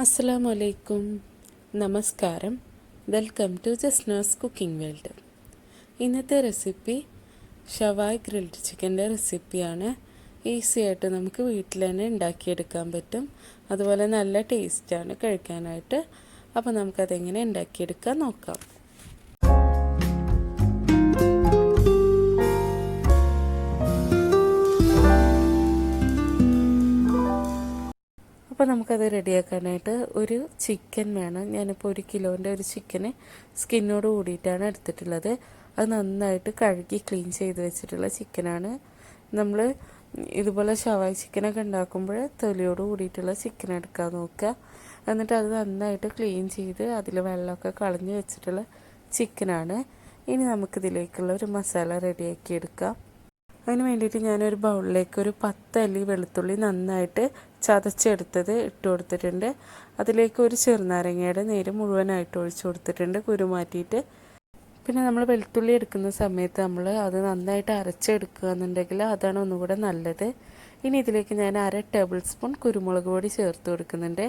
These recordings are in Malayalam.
അസ്സലാമു അലൈക്കും, നമസ്കാരം. Welcome to Jasna's cooking world. ഇന്നത്തെ റെസിപ്പി ഷവായ് ഗ്രിൽഡ് ചിക്കൻ്റെ റെസിപ്പിയാണ്. ഈസി ആയിട്ട് നമുക്ക് വീട്ടിൽ തന്നെ ഉണ്ടാക്കിയെടുക്കാൻ പറ്റും. അതുപോലെ നല്ല ടേസ്റ്റാണ് കഴിക്കാനായിട്ട്. അപ്പോൾ നമുക്കതെങ്ങനെ ഉണ്ടാക്കിയെടുക്കാൻ നോക്കാം. അപ്പോൾ നമുക്കത് റെഡിയാക്കാനായിട്ട് ഒരു ചിക്കൻ വേണം. ഞാനിപ്പോൾ 1 കിലോൻ്റെ ഒരു ചിക്കന് സ്കിന്നോട് കൂടിയിട്ടാണ് എടുത്തിട്ടുള്ളത്. അത് നന്നായിട്ട് കഴുകി ക്ലീൻ ചെയ്ത് വെച്ചിട്ടുള്ള ചിക്കനാണ്. നമ്മൾ ഇതുപോലെ ഷവായ് ചിക്കനൊക്കെ ഉണ്ടാക്കുമ്പോൾ തൊലിയോട് കൂടിയിട്ടുള്ള ചിക്കൻ എടുക്കാൻ നോക്കുക. എന്നിട്ട് അത് നന്നായിട്ട് ക്ലീൻ ചെയ്ത് അതിൽ വെള്ളമൊക്കെ കളഞ്ഞ് വെച്ചിട്ടുള്ള ചിക്കനാണ്. ഇനി നമുക്കിതിലേക്കുള്ള ഒരു മസാല റെഡിയാക്കി എടുക്കാം. അതിന് വേണ്ടിയിട്ട് ഞാനൊരു ബൗളിലേക്ക് ഒരു 10 അല്ലി വെളുത്തുള്ളി നന്നായിട്ട് ചതച്ചെടുത്തത് ഇട്ട് കൊടുത്തിട്ടുണ്ട്. അതിലേക്ക് ഒരു ചെറുനാരങ്ങയുടെ നീര് മുഴുവനായിട്ട് ഒഴിച്ചു കൊടുത്തിട്ടുണ്ട്, കുരു മാറ്റിയിട്ട്. പിന്നെ നമ്മൾ വെളുത്തുള്ളി എടുക്കുന്ന സമയത്ത് നമ്മൾ അത് നന്നായിട്ട് അരച്ചെടുക്കുക എന്നുണ്ടെങ്കിൽ അതാണ് ഒന്നുകൂടെ നല്ലത്. ഇനി ഇതിലേക്ക് ഞാൻ 1/2 ടേബിൾ സ്പൂൺ കുരുമുളക് പൊടി ചേർത്ത് കൊടുക്കുന്നുണ്ട്.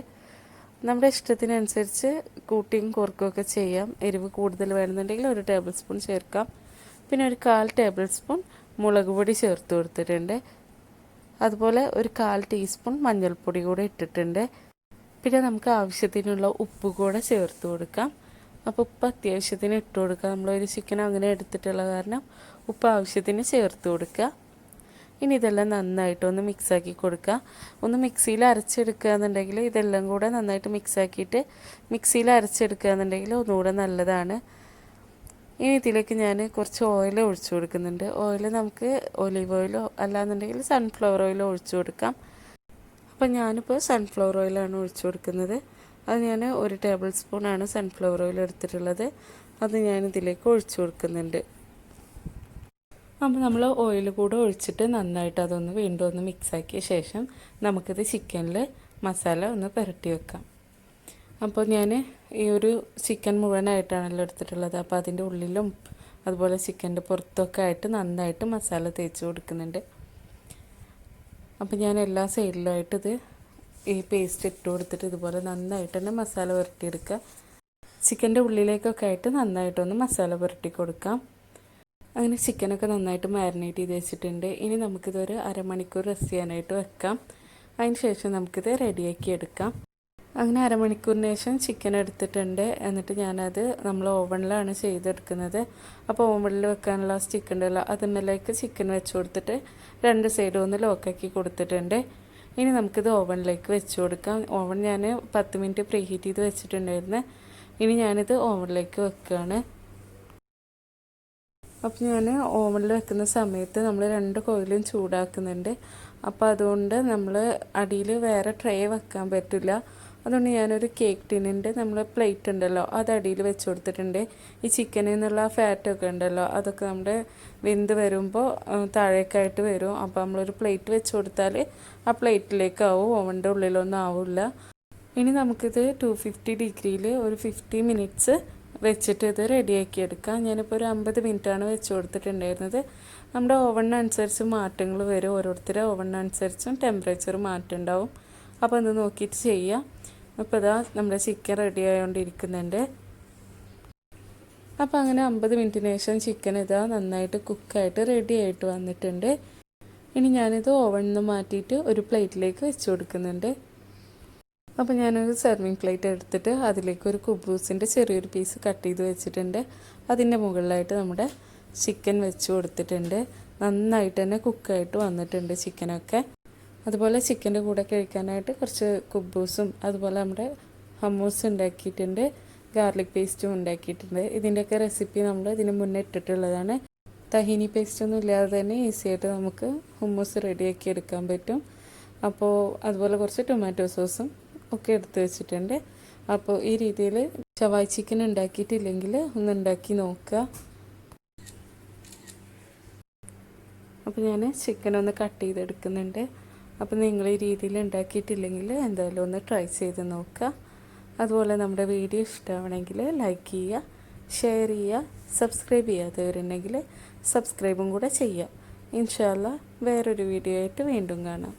നമ്മുടെ ഇഷ്ടത്തിനനുസരിച്ച് കൂട്ടിയും കുറക്കുകയൊക്കെ ചെയ്യാം. എരിവ് കൂടുതൽ വേണമെന്നുണ്ടെങ്കിൽ 1 ടേബിൾ സ്പൂൺ ചേർക്കാം. പിന്നെ ഒരു 1/4 ടേബിൾ സ്പൂൺ മുളക് പൊടി ചേർത്ത് കൊടുത്തിട്ടുണ്ട്. അതുപോലെ ഒരു 1/4 ടീസ്പൂൺ മഞ്ഞൾപ്പൊടി കൂടെ ഇട്ടിട്ടുണ്ട്. പിന്നെ നമുക്ക് ആവശ്യത്തിനുള്ള ഉപ്പ് കൂടെ ചേർത്ത് കൊടുക്കാം. അപ്പോൾ ഉപ്പ് അത്യാവശ്യത്തിന് ഇട്ട് കൊടുക്കുക. നമ്മളൊരു ചിക്കൻ അങ്ങനെ എടുത്തിട്ടുള്ള കാരണം ഉപ്പ് ആവശ്യത്തിന് ചേർത്ത് കൊടുക്കുക. ഇനി ഇതെല്ലാം നന്നായിട്ടൊന്ന് മിക്സാക്കി കൊടുക്കുക. ഒന്ന് മിക്സിയിൽ അരച്ചെടുക്കുക എന്നുണ്ടെങ്കിൽ ഇതെല്ലാം കൂടെ നന്നായിട്ട് മിക്സാക്കിയിട്ട് മിക്സിയിൽ അരച്ചെടുക്കുക എന്നുണ്ടെങ്കിൽ ഒന്നുകൂടെ നല്ലതാണ്. ഇനി ഇതിലേക്ക് ഞാൻ കുറച്ച് ഓയിൽ ഒഴിച്ചു കൊടുക്കുന്നുണ്ട്. ഓയിൽ നമുക്ക് ഒലീവ് ഓയിലോ അല്ലാന്നുണ്ടെങ്കിൽ സൺഫ്ലവർ ഓയിലോ ഒഴിച്ചു കൊടുക്കാം. അപ്പം ഞാനിപ്പോൾ സൺഫ്ലവർ ഓയിലാണ് ഒഴിച്ചു കൊടുക്കുന്നത്. അത് ഞാൻ 1 ടേബിൾ സ്പൂണാണ് സൺഫ്ലവർ ഓയിൽ എടുത്തിട്ടുള്ളത്. അത് ഞാൻ ഇതിലേക്ക് ഒഴിച്ചു കൊടുക്കുന്നുണ്ട്. അപ്പോൾ നമ്മൾ ഓയിൽ കൂടെ ഒഴിച്ചിട്ട് നന്നായിട്ട് അതൊന്ന് വീണ്ടും ഒന്ന് മിക്സാക്കിയ ശേഷം നമുക്കിത് ചിക്കനിൽ മസാല ഒന്ന് പുരട്ടി വെക്കാം. അപ്പോൾ ഞാൻ ഈ ഒരു ചിക്കൻ മുഴുവനായിട്ടാണല്ലോ എടുത്തിട്ടുള്ളത്. അപ്പോൾ അതിൻ്റെ ഉള്ളിലും അതുപോലെ ചിക്കൻ്റെ പുറത്തൊക്കെ ആയിട്ട് നന്നായിട്ട് മസാല തേച്ച് കൊടുക്കുന്നുണ്ട്. അപ്പോൾ ഞാൻ എല്ലാ സൈഡിലുമായിട്ട് ഇത് ഈ പേസ്റ്റ് ഇട്ട് കൊടുത്തിട്ട് ഇതുപോലെ നന്നായിട്ട് തന്നെ മസാല പുരട്ടിയെടുക്കുക. ചിക്കൻ്റെ ഉള്ളിലേക്കൊക്കെ ആയിട്ട് നന്നായിട്ടൊന്ന് മസാല പുരട്ടി കൊടുക്കാം. അങ്ങനെ ചിക്കനൊക്കെ നന്നായിട്ട് മാരിനേറ്റ് ചെയ്ത് വെച്ചിട്ടുണ്ട്. ഇനി നമുക്കിതൊരു അരമണിക്കൂർ റെസ്റ്റ് ചെയ്യാനായിട്ട് വെക്കാം. അതിന് ശേഷം നമുക്കിത് റെഡിയാക്കി എടുക്കാം. അങ്ങനെ അരമണിക്കൂറിന് ശേഷം ചിക്കൻ എടുത്തിട്ടുണ്ട്. എന്നിട്ട് ഞാനത് നമ്മൾ ഓവണിലാണ് ചെയ്തെടുക്കുന്നത്. അപ്പോൾ ഓവണിൽ വെക്കാനുള്ള സ്റ്റിക്ക് ഉണ്ടല്ലോ, അതിന്മേലേക്ക് ചിക്കൻ വെച്ച് കൊടുത്തിട്ട് 2 സൈഡും ഒന്ന് ലോക്കാക്കി കൊടുത്തിട്ടുണ്ട്. ഇനി നമുക്കിത് ഓവണിലേക്ക് വെച്ച് കൊടുക്കാം. ഓവൺ ഞാൻ 10 മിനിറ്റ് പ്രീ ഹീറ്റ് ചെയ്ത് വെച്ചിട്ടുണ്ടായിരുന്നു. ഇനി ഞാനിത് ഓവണിലേക്ക് വെക്കുകയാണ്. അപ്പോൾ ഞാൻ ഓവണിൽ വെക്കുന്ന സമയത്ത് നമ്മൾ 2 കോയിലും ചൂടാക്കുന്നുണ്ട്. അപ്പോൾ അതുകൊണ്ട് നമ്മൾ അടിയിൽ വേറെ ട്രേ വെക്കാൻ പറ്റില്ല. അതുകൊണ്ട് ഞാനൊരു കേക്ക് ടിന്നിൻ്റെ നമ്മൾ പ്ലേറ്റ് ഉണ്ടല്ലോ അത് അടിയിൽ വെച്ച് കൊടുത്തിട്ടുണ്ട്. ഈ ചിക്കനിൽ നിന്നുള്ള ഫാറ്റൊക്കെ ഉണ്ടല്ലോ അതൊക്കെ നമ്മുടെ വെന്ത് വരുമ്പോൾ താഴേക്കായിട്ട് വരും. അപ്പോൾ നമ്മളൊരു പ്ലേറ്റ് വെച്ച് കൊടുത്താൽ ആ പ്ലേറ്റിലേക്കാവും, ഓവൻ്റെ ഉള്ളിലൊന്നും ആവില്ല. ഇനി നമുക്കിത് 250 ഡിഗ്രിയിൽ ഒരു 50 മിനിറ്റ്സ് വെച്ചിട്ട് ഇത് റെഡിയാക്കി എടുക്കാം. ഞാനിപ്പോൾ ഒരു 50 മിനിറ്റാണ് വെച്ച് കൊടുത്തിട്ടുണ്ടായിരുന്നത്. നമ്മുടെ ഓവണിനനുസരിച്ച് മാറ്റങ്ങൾ വരും. ഓരോരുത്തരുടെ ഓവണിനനുസരിച്ചും ടെമ്പറേച്ചർ മാറ്റം ഉണ്ടാവും. അപ്പോൾ ഇത് നോക്കിയിട്ട് ചെയ്യാം. അപ്പോൾ ഇതാ നമ്മുടെ ചിക്കൻ റെഡി ആയിക്കൊണ്ടിരിക്കുന്നുണ്ട്. അപ്പോൾ അങ്ങനെ 50 മിനിറ്റിന് ശേഷം ചിക്കൻ ഇതാ നന്നായിട്ട് കുക്കായിട്ട് റെഡി ആയിട്ട് വന്നിട്ടുണ്ട്. ഇനി ഞാനിത് ഓവണിൽ നിന്ന് മാറ്റിയിട്ട് ഒരു പ്ലേറ്റിലേക്ക് വെച്ച് കൊടുക്കുന്നുണ്ട്. അപ്പോൾ ഞാനൊരു സെർവിങ് പ്ലേറ്റ് എടുത്തിട്ട് അതിലേക്ക് ഒരു കുബൂസിൻ്റെ ചെറിയൊരു പീസ് കട്ട് ചെയ്ത് വെച്ചിട്ടുണ്ട്. അതിൻ്റെ മുകളിലായിട്ട് നമ്മുടെ ചിക്കൻ വെച്ച് കൊടുത്തിട്ടുണ്ട്. നന്നായിട്ട് തന്നെ കുക്കായിട്ട് വന്നിട്ടുണ്ട് ചിക്കനൊക്കെ. അതുപോലെ ചിക്കൻ്റെ കൂടെ കഴിക്കാനായിട്ട് കുറച്ച് കുബൂസും അതുപോലെ നമ്മുടെ ഹമ്മൂസ് ഉണ്ടാക്കിയിട്ടുണ്ട്, ഗാർലിക് പേസ്റ്റും ഉണ്ടാക്കിയിട്ടുണ്ട്. ഇതിൻ്റെയൊക്കെ റെസിപ്പി നമ്മൾ ഇതിന് മുന്നേ ഇട്ടിട്ടുള്ളതാണ്. തഹീനി പേസ്റ്റൊന്നും ഇല്ലാതെ തന്നെ ഈസി ആയിട്ട് നമുക്ക് ഹമ്മൂസ് റെഡിയാക്കി എടുക്കാൻ പറ്റും. അപ്പോൾ അതുപോലെ കുറച്ച് ടൊമാറ്റോ സോസും ഒക്കെ എടുത്ത് വെച്ചിട്ടുണ്ട്. അപ്പോൾ ഈ രീതിയിൽ ഷവായ് ചിക്കൻ ഉണ്ടാക്കിയിട്ടില്ലെങ്കിൽ ഒന്ന് ഉണ്ടാക്കി നോക്കുക. അപ്പോൾ ഞാൻ ചിക്കൻ ഒന്ന് കട്ട് ചെയ്തെടുക്കുന്നുണ്ട്. അപ്പോൾ നിങ്ങൾ ഈ രീതിയിൽ ഉണ്ടാക്കിയിട്ടില്ലെങ്കിൽ എന്തായാലും ഒന്ന് ട്രൈ ചെയ്ത് നോക്കുക. അതുപോലെ നമ്മുടെ വീഡിയോ ഇഷ്ടമാണെങ്കിൽ ലൈക്ക് ചെയ്യുക, ഷെയർ ചെയ്യുക, സബ്സ്ക്രൈബ് ചെയ്യാത്തവരുണ്ടെങ്കിൽ സബ്സ്ക്രൈബും കൂടെ ചെയ്യുക. ഇൻഷാ അല്ലാഹ് വേറൊരു വീഡിയോ ആയിട്ട് വീണ്ടും കാണാം.